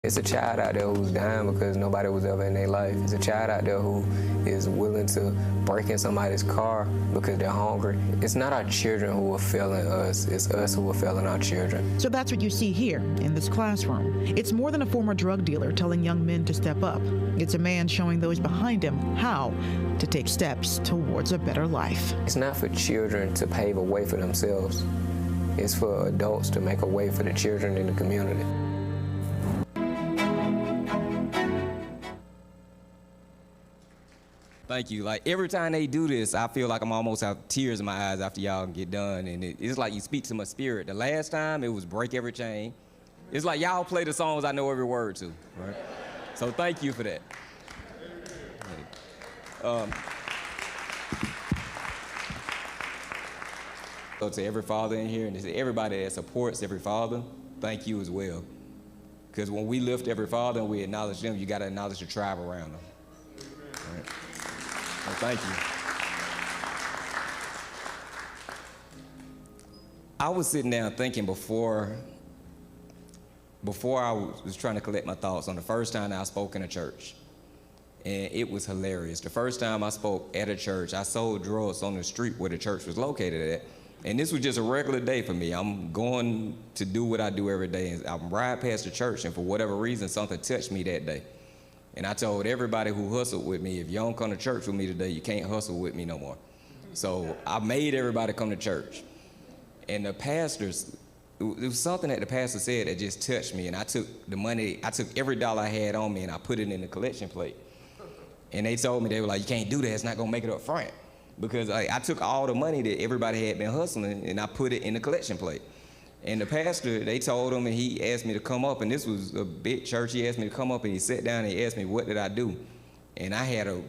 It's a child out there who's dying because nobody was ever in their life. It's a child out there who is willing to break in somebody's car because they're hungry. It's not our children who are failing us, it's us who are failing our children. So that's what you see here in this classroom. It's more than a former drug dealer telling young men to step up. It's a man showing those behind him how to take steps towards a better life. It's not for children to pave a way for themselves. It's for adults to make a way for the children in the community. Thank you. Like, every time they do this, I feel like I'm almost have tears in my eyes after y'all get done. And it's like you speak to my spirit. The last time, it was Break Every Chain. It's like y'all play the songs I know every word to, right? So thank you for that. So to every father in here, and to everybody that supports every father, thank you as well. Because when we lift every father and we acknowledge them, you got to acknowledge the tribe around them. Right? Well, thank you. I was sitting down thinking before I was trying to collect my thoughts on the first time I spoke in a church. And it was hilarious. The first time I spoke at a church, I sold drugs on the street where the church was located at. And this was just a regular day for me. I'm going to do what I do every day. And I'm riding past the church, and for whatever reason, something touched me that day. And I told everybody who hustled with me, if you don't come to church with me today, you can't hustle with me no more. So I made everybody come to church. And the pastors, it was something that the pastor said that just touched me. And I took the money, I took every dollar I had on me and I put it in the collection plate. And they told me, they were like, you can't do that, it's not gonna make it up front. Because I took all the money that everybody had been hustling and I put it in the collection plate. And the pastor, they told him, and he asked me to come up, and this was a big church. He asked me to come up, and he sat down and he asked me, what did I do? And I had a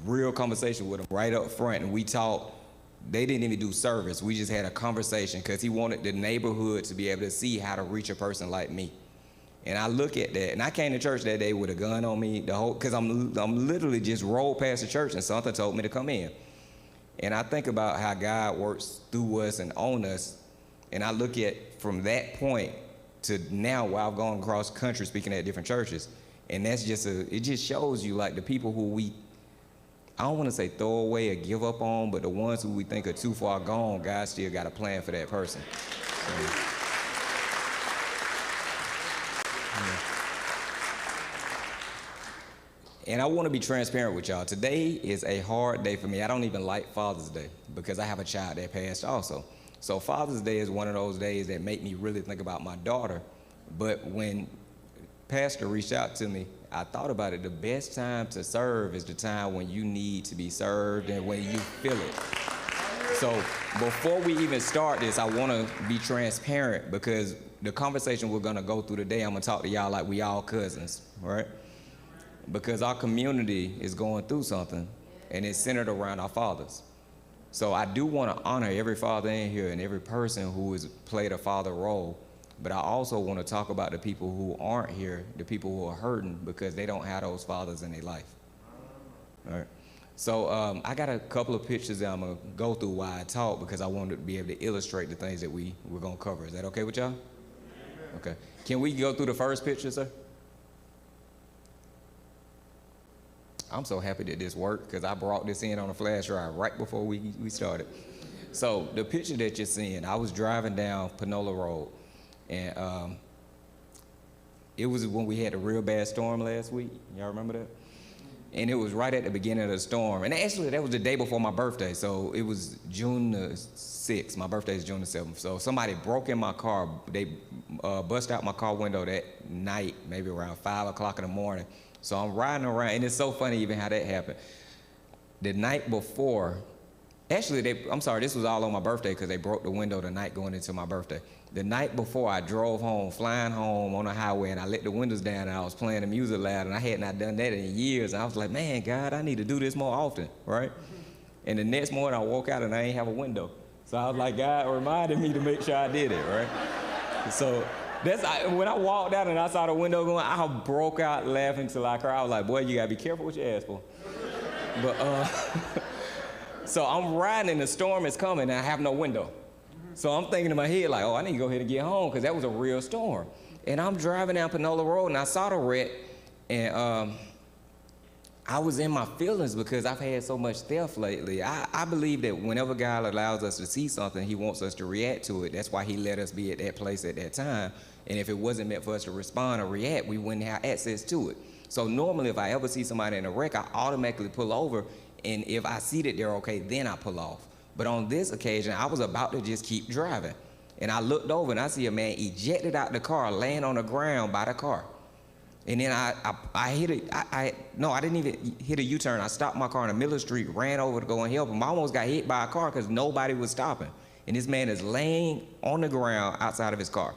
real conversation with him right up front, and we talked. They didn't even do service. We just had a conversation because he wanted the neighborhood to be able to see how to reach a person like me. And I look at that, and I came to church that day with a gun on me, because I'm literally just rolled past the church, and something told me to come in. And I think about how God works through us and on us. And I look at from that point to now where I've gone across the country speaking at different churches. And that's just it just shows you like the people who I don't want to say throw away or give up on, but the ones who we think are too far gone, God still got a plan for that person. So, yeah. And I want to be transparent with y'all. Today is a hard day for me. I don't even like Father's Day because I have a child that passed also. So Father's Day is one of those days that make me really think about my daughter. But when Pastor reached out to me, I thought about it. The best time to serve is the time when you need to be served and when you feel it. So before we even start this, I want to be transparent because the conversation we're going to go through today, I'm going to talk to y'all like we all cousins, right? Because our community is going through something, and it's centered around our fathers. So I do want to honor every father in here and every person who has played a father role, but I also want to talk about the people who aren't here, the people who are hurting because they don't have those fathers in their life. All right. So I got a couple of pictures that I'm going to go through while I talk because I wanted to be able to illustrate the things that we're going to cover. Is that okay with y'all? Okay. Can we go through the first picture, sir? I'm so happy that this worked because I brought this in on a flash drive right before we started. So the picture that you're seeing, I was driving down Panola Road, and it was when we had a real bad storm last week. Y'all remember that? And it was right at the beginning of the storm. And actually, that was the day before my birthday. So it was June the 6th. My birthday is June the 7th. So somebody broke in my car. They bust out my car window that night, maybe around 5 o'clock in the morning. So I'm riding around, and it's so funny even how that happened. The night before, actually, I'm sorry, this was all on my birthday because they broke the window the night going into my birthday. The night before, I drove home, flying home on the highway, and I let the windows down, and I was playing the music loud, and I had not done that in years. And I was like, man, God, I need to do this more often, right? And the next morning, I woke out, and I ain't have a window. So I was like, God reminded me to make sure I did it, right? So when I walked out and I saw the window going, I broke out laughing till I cried. I was like, boy, you gotta be careful what you ask for. But so I'm riding and the storm is coming and I have no window. So I'm thinking in my head like, oh, I need to go ahead and get home because that was a real storm. And I'm driving down Panola Road, and I saw the wreck, and I was in my feelings because I've had so much theft lately. I believe that whenever God allows us to see something, he wants us to react to it. That's why he let us be at that place at that time. And if it wasn't meant for us to respond or react, we wouldn't have access to it. So normally if I ever see somebody in a wreck, I automatically pull over, and if I see that they're okay, then I pull off. But on this occasion, I was about to just keep driving. And I looked over and I see a man ejected out the car, laying on the ground by the car. And then I hit I didn't even hit a U-turn. I stopped my car in the middle of the street, ran over to go and help him. I almost got hit by a car because nobody was stopping. And this man is laying on the ground outside of his car.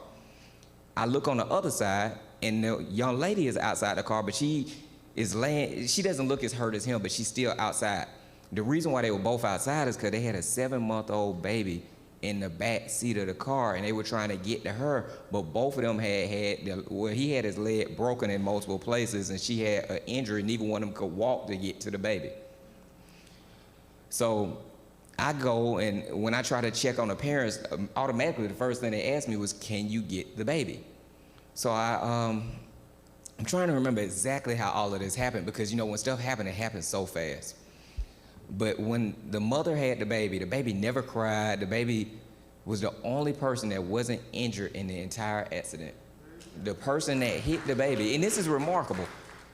I look on the other side, and the young lady is outside the car, but she is laying, she doesn't look as hurt as him, but she's still outside. The reason why they were both outside is because they had a 7-month-old baby in the back seat of the car, and they were trying to get to her, but both of them he had his leg broken in multiple places, and she had an injury. Neither one of them could walk to get to the baby. So I go, and when I try to check on the parents, automatically the first thing they asked me was, can you get the baby? So I'm trying to remember exactly how all of this happened, because when stuff happened, it happens so fast. But when the mother had the baby never cried. The baby was the only person that wasn't injured in the entire accident. The person that hit the baby, and this is remarkable,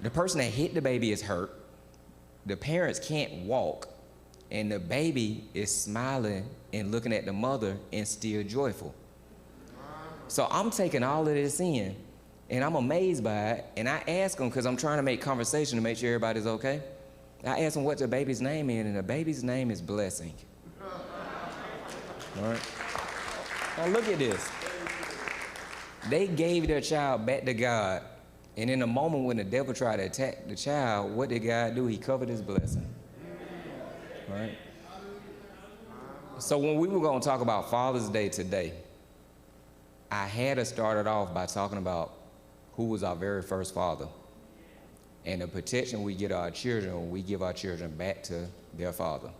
the person that hit the baby is hurt. The parents can't walk, and the baby is smiling and looking at the mother and still joyful. So I'm taking all of this in, and I'm amazed by it, and I ask them, because I'm trying to make conversation to make sure everybody's okay. I asked them what the baby's name is, and the baby's name is Blessing. All right? Now look at this. They gave their child back to God, and in the moment when the devil tried to attack the child, what did God do? He covered his blessing. All right? So when we were going to talk about Father's Day today, I had to start it off by talking about who was our very first father, and the protection we get our children when we give our children back to their father.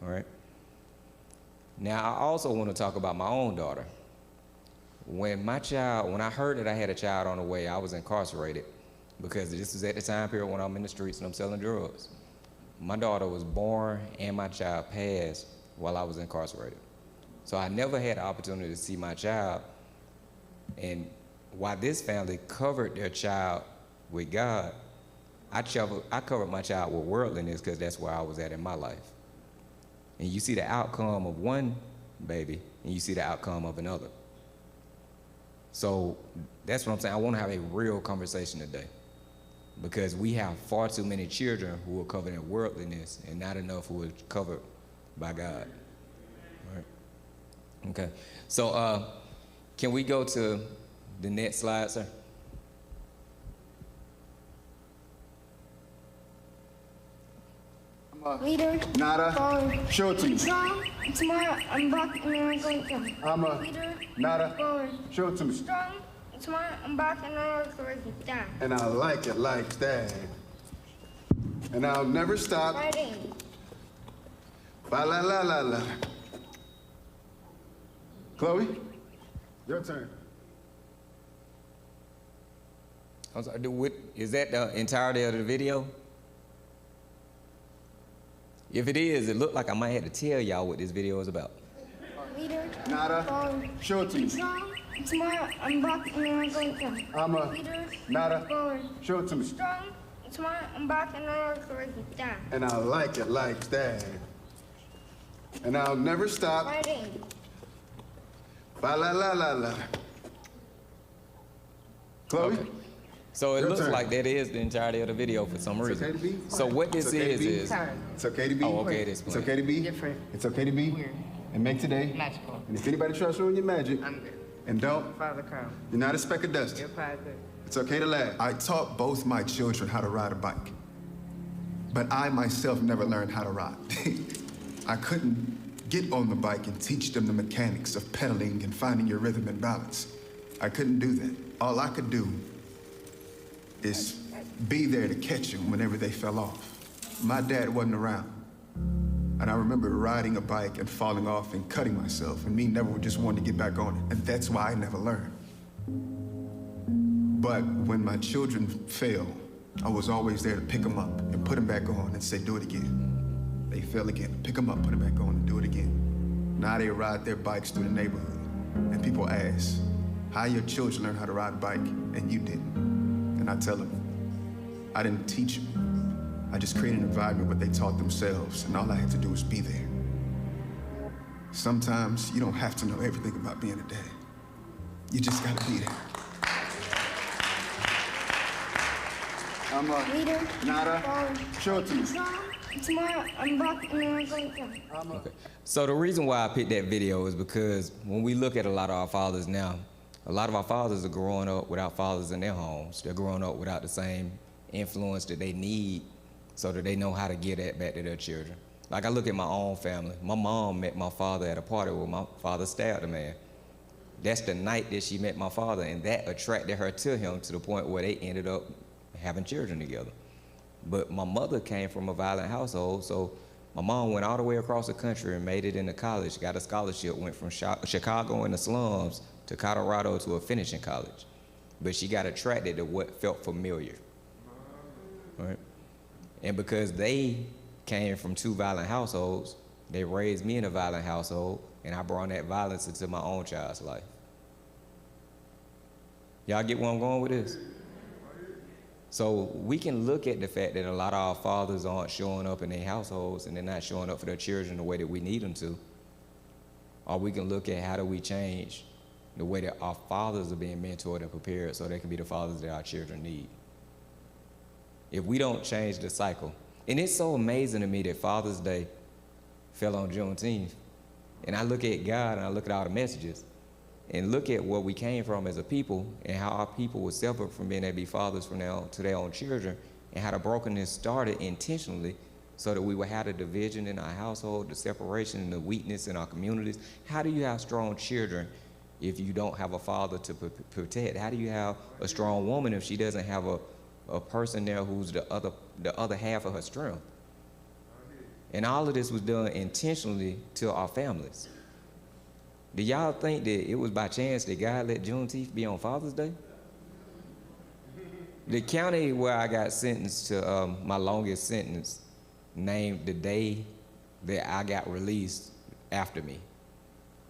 All right? Now, I also want to talk about my own daughter. When I heard that I had a child on the way, I was incarcerated, because this was at the time period when I'm in the streets and I'm selling drugs. My daughter was born and my child passed while I was incarcerated. So I never had the opportunity to see my child. And while this family covered their child with God, I covered my child with worldliness, because that's where I was at in my life. And you see the outcome of one baby, and you see the outcome of another. So that's what I'm saying. I want to have a real conversation today, because we have far too many children who are covered in worldliness and not enough who are covered by God. All right? Okay. So can we go to the next slide, sir? Leader. Nada. Forward. Show it to me. Strong. Tomorrow I'm back and I'm going to. Leader. Nada. Forward. Show it to me. Strong. Tomorrow I'm back and I'm going to down. And I like it like that. And I'll never stop. Fighting. Ba la la la la. Chloe, your turn. I'm sorry, is that the entirety of the video? If it is, it looked like I might have to tell y'all what this video is about. Leader. Nada. Forward. Show it to me. Strong. Tomorrow I'm back and I'm going to. Leader. Nada. Forward. Show it to me. Strong. Tomorrow I'm back and I'm going to down. And I like it like that. And I'll never stop. Fighting. Ba la la la la. Chloe. Okay. So it Your looks turn. like that is the entirety of the video for some reason. okay to be So what this It's okay to be is It's okay to be. Oh, okay, it is It's okay to be Different. It's okay to be Weird. And make today. Magical. And if anybody tries to ruin your magic, I'm good. and don't, Father Crown. you're not a speck of dust. Your father. It's okay to laugh. I taught both my children how to ride a bike, but I myself never learned how to ride. I couldn't get on the bike and teach them the mechanics of pedaling and finding your rhythm and balance. I couldn't do that. All I could do is be there to catch them whenever they fell off. My dad wasn't around, and I remember riding a bike and falling off and cutting myself, and me never just wanting to get back on it, and that's why I never learned. But when my children fail, I was always there to pick them up and put them back on and say, do it again. They fell again, pick them up, put them back on and do it again. Now they ride their bikes through the neighborhood. And people ask, how your children learn how to ride a bike and you didn't? And I tell them, I didn't teach them. I just created an environment where they taught themselves, and all I had to do was be there. Sometimes you don't have to know everything about being a dad. You just gotta be there. I'm Leader. Nada. Show it to me. Tomorrow I'm back and I'm going to. Okay. So the reason why I picked that video is because when we look at a lot of our fathers now, a lot of our fathers are growing up without fathers in their homes. They're growing up without the same influence that they need so that they know how to give that back to their children. Like I look at my own family. My mom met my father at a party where my father stabbed a man. That's the night that she met my father, and that attracted her to him to the point where they ended up having children together. But my mother came from a violent household, so my mom went all the way across the country and made it into college, got a scholarship, went from Chicago in the slums to Colorado to a finishing college. But she got attracted to what felt familiar, right? And because they came from two violent households, they raised me in a violent household, and I brought that violence into my own child's life. Y'all get where I'm going with this? So we can look at the fact that a lot of our fathers aren't showing up in their households and they're not showing up for their children the way that we need them to. Or we can look at how do we change the way that our fathers are being mentored and prepared so they can be the fathers that our children need. If we don't change the cycle, and it's so amazing to me that Father's Day fell on Juneteenth, and I look at God and I look at all the messages, and look at where we came from as a people and how our people were separate from being able to be fathers from now to their own children, and how the brokenness started intentionally so that we would have the division in our household, the separation and the weakness in our communities. How do you have strong children if you don't have a father to protect? How do you have a strong woman if she doesn't have a person there who's the other half of her strength? And all of this was done intentionally to our families. Do y'all think that it was by chance that God let Juneteenth be on Father's Day? The county where I got sentenced to my longest sentence named the day that I got released after me,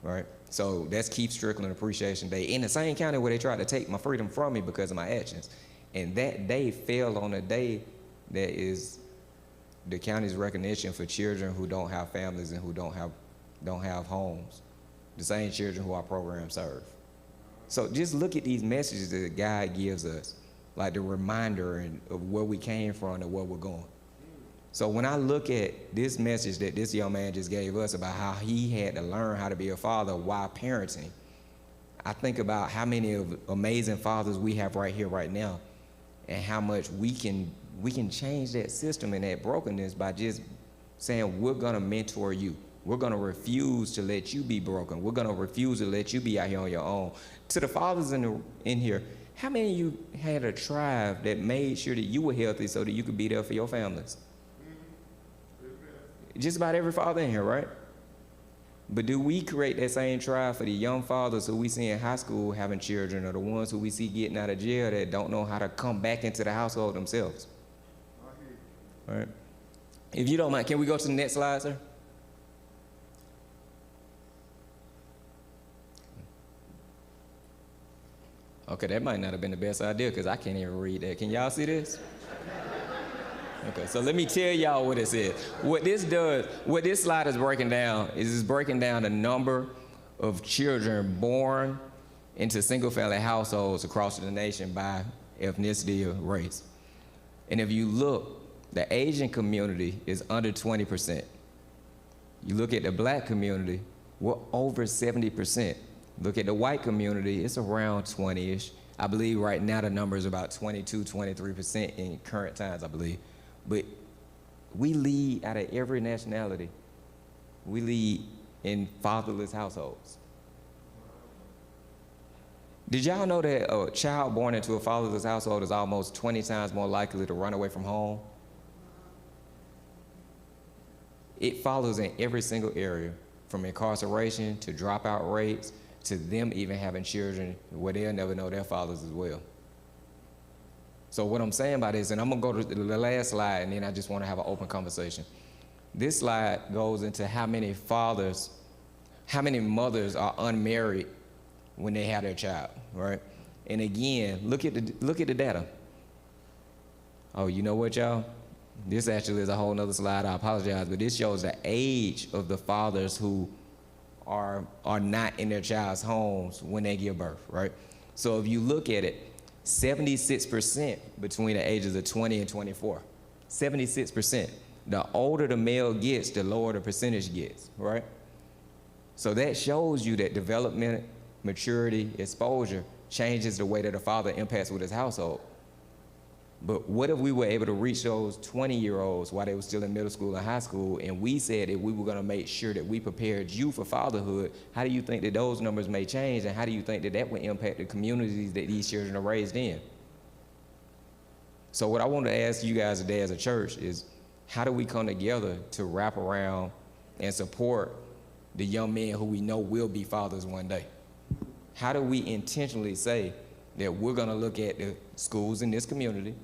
right? So that's Keith Strickland Appreciation Day, in the same county where they tried to take my freedom from me because of my actions. And that day fell on a day that is the county's recognition for children who don't have families and who don't have homes. The same children who our program serve. So just look at these messages that God gives us, like the reminder of where we came from and where we're going. So when I look at this message that this young man just gave us about how he had to learn how to be a father while parenting, I think about how many of amazing fathers we have right here, right now, and how much we can change that system and that brokenness by just saying, we're gonna mentor you. We're gonna refuse to let you be broken. We're gonna refuse to let you be out here on your own. To the fathers in here, how many of you had a tribe that made sure that you were healthy so that you could be there for your families? Just about every father in here, right? But do we create that same tribe for the young fathers who we see in high school having children, or the ones who we see getting out of jail that don't know how to come back into the household themselves? All right. If you don't mind, can we go to the next slide, sir? Okay, that might not have been the best idea because I can't even read that. Can y'all see this? Okay, so let me tell y'all what it says. What this does, what this slide is breaking down is it's breaking down the number of children born into single-family households across the nation by ethnicity or race. And if you look, the Asian community is under 20%. You look at the black community, we're over 70%. Look at the white community, it's around 20-ish. I believe right now the number is about 22, 23% in current times, I believe. But we lead out of every nationality. We lead in fatherless households. Did y'all know that a child born into a fatherless household is almost 20 times more likely to run away from home? It follows in every single area, from incarceration to dropout rates, to them even having children where they'll never know their fathers as well. So what I'm saying by this, and I'm gonna go to the last slide, and then I just wanna have an open conversation. This slide goes into how many mothers are unmarried when they have their child, right? And again, look at the data. Oh, you know what, y'all? This actually is a whole nother slide, I apologize, but this shows the age of the fathers who are not in their child's homes when they give birth, right? So if you look at it, 76% between the ages of 20 and 24, 76%. The older the male gets, the lower the percentage gets, right? So that shows you that development, maturity, exposure changes the way that a father impacts with his household. But what if we were able to reach those 20-year-olds while they were still in middle school and high school, and we said that we were gonna make sure that we prepared you for fatherhood? How do you think that those numbers may change, and how do you think that that would impact the communities that these children are raised in? So what I want to ask you guys today as a church is, how do we come together to wrap around and support the young men who we know will be fathers one day? How do we intentionally say that we're gonna look at the schools in this community,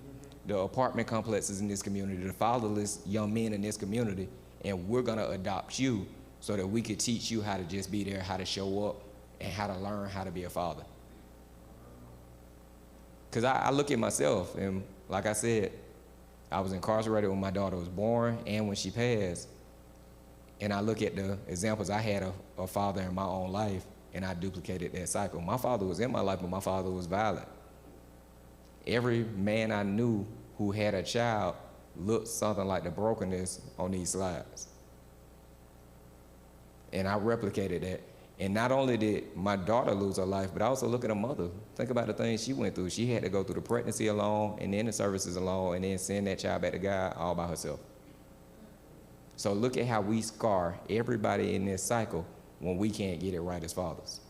the apartment complexes in this community, the fatherless young men in this community, and we're gonna adopt you so that we could teach you how to just be there, how to show up, and how to learn how to be a father? Because I look at myself, and like I said, I was incarcerated when my daughter was born and when she passed, and I look at the examples I had of a father in my own life, and I duplicated that cycle. My father was in my life, but my father was violent. Every man I knew who had a child looked something like the brokenness on these slides. And I replicated that. And not only did my daughter lose her life, but I also look at her mother. Think about the things she went through. She had to go through the pregnancy alone, and then the services alone, and then send that child back to God all by herself. So look at how we scar everybody in this cycle when we can't get it right as fathers.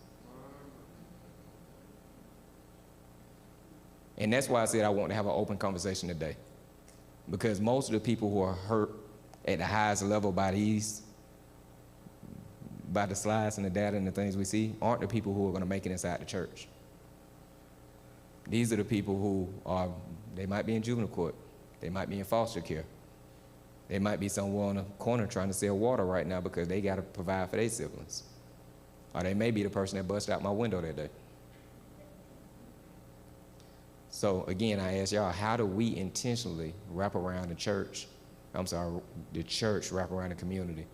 And that's why I said I want to have an open conversation today. Because most of the people who are hurt at the highest level by the slides and the data and the things we see aren't the people who are going to make it inside the church. These are the people who they might be in juvenile court. They might be in foster care. They might be somewhere on a corner trying to sell water right now because they got to provide for their siblings. Or they may be the person that busted out my window that day. So again, I ask y'all, how do we intentionally wrap around the church wrap around the community?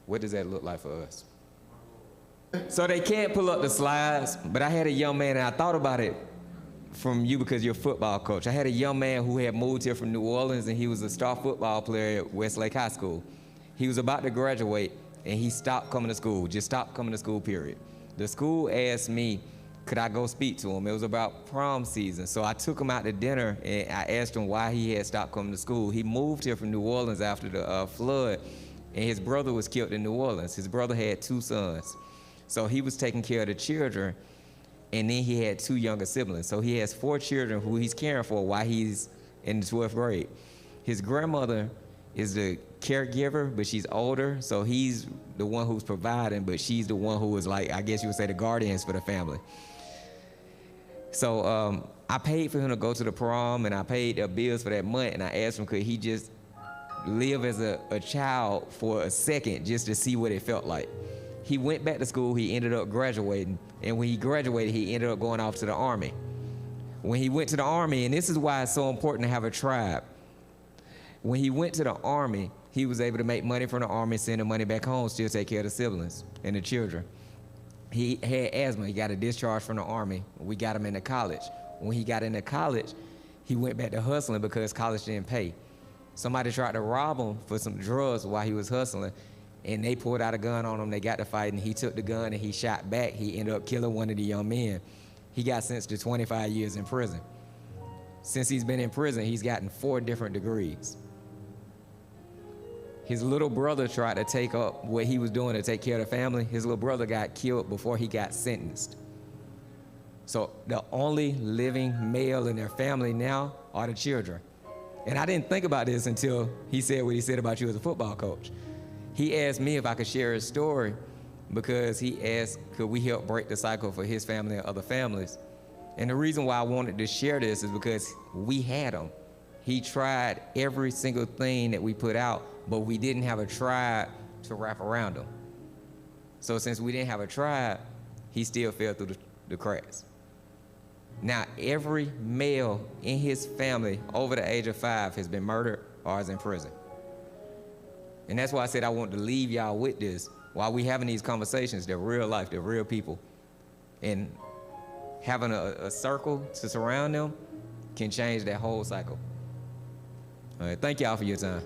What does that look like for us? So they can't pull up the slides, but I had a young man, and I thought about it from you because you're a football coach. I had a young man who had moved here from New Orleans, and he was a star football player at Westlake High School. He was about to graduate, and he stopped coming to school, just stopped coming to school, period. The school asked me, could I go speak to him? It was about prom season. So I took him out to dinner, and I asked him why he had stopped coming to school. He moved here from New Orleans after the flood, and his brother was killed in New Orleans. His brother had 2 sons. So he was taking care of the children, and then he had 2 younger siblings. So he has 4 children who he's caring for while he's in the 12th grade. His grandmother is the caregiver, but she's older, so he's the one who's providing, but she's the one who is, like, I guess you would say, the guardians for the family. So I paid for him to go to the prom, and I paid the bills for that month, and I asked him, could he just live as a child for a second just to see what it felt like. He went back to school, he ended up graduating, and when he graduated, he ended up going off to the Army. When he went to the Army, and this is why it's so important to have a tribe, when he went to the Army, he was able to make money from the Army, send the money back home, still take care of the siblings and the children. He had asthma, he got a discharge from the Army. We got him into college. When he got into college, he went back to hustling because college didn't pay. Somebody tried to rob him for some drugs while he was hustling, and they pulled out a gun on him. They got to fighting. He took the gun and he shot back. He ended up killing one of the young men. He got sentenced to 25 years in prison. Since he's been in prison, he's gotten 4 different degrees. His little brother tried to take up what he was doing to take care of the family. His little brother got killed before he got sentenced. So the only living male in their family now are the children. And I didn't think about this until he said what he said about you as a football coach. He asked me if I could share his story because he asked, could we help break the cycle for his family and other families? And the reason why I wanted to share this is because we had him. He tried every single thing that we put out, but we didn't have a tribe to wrap around him. So since we didn't have a tribe, he still fell through the cracks. Now, every male in his family over the age of 5 has been murdered or is in prison. And that's why I said I wanted to leave y'all with this. While we having these conversations, they're real life, they're real people. And having a circle to surround them can change that whole cycle. All right, thank y'all for your time.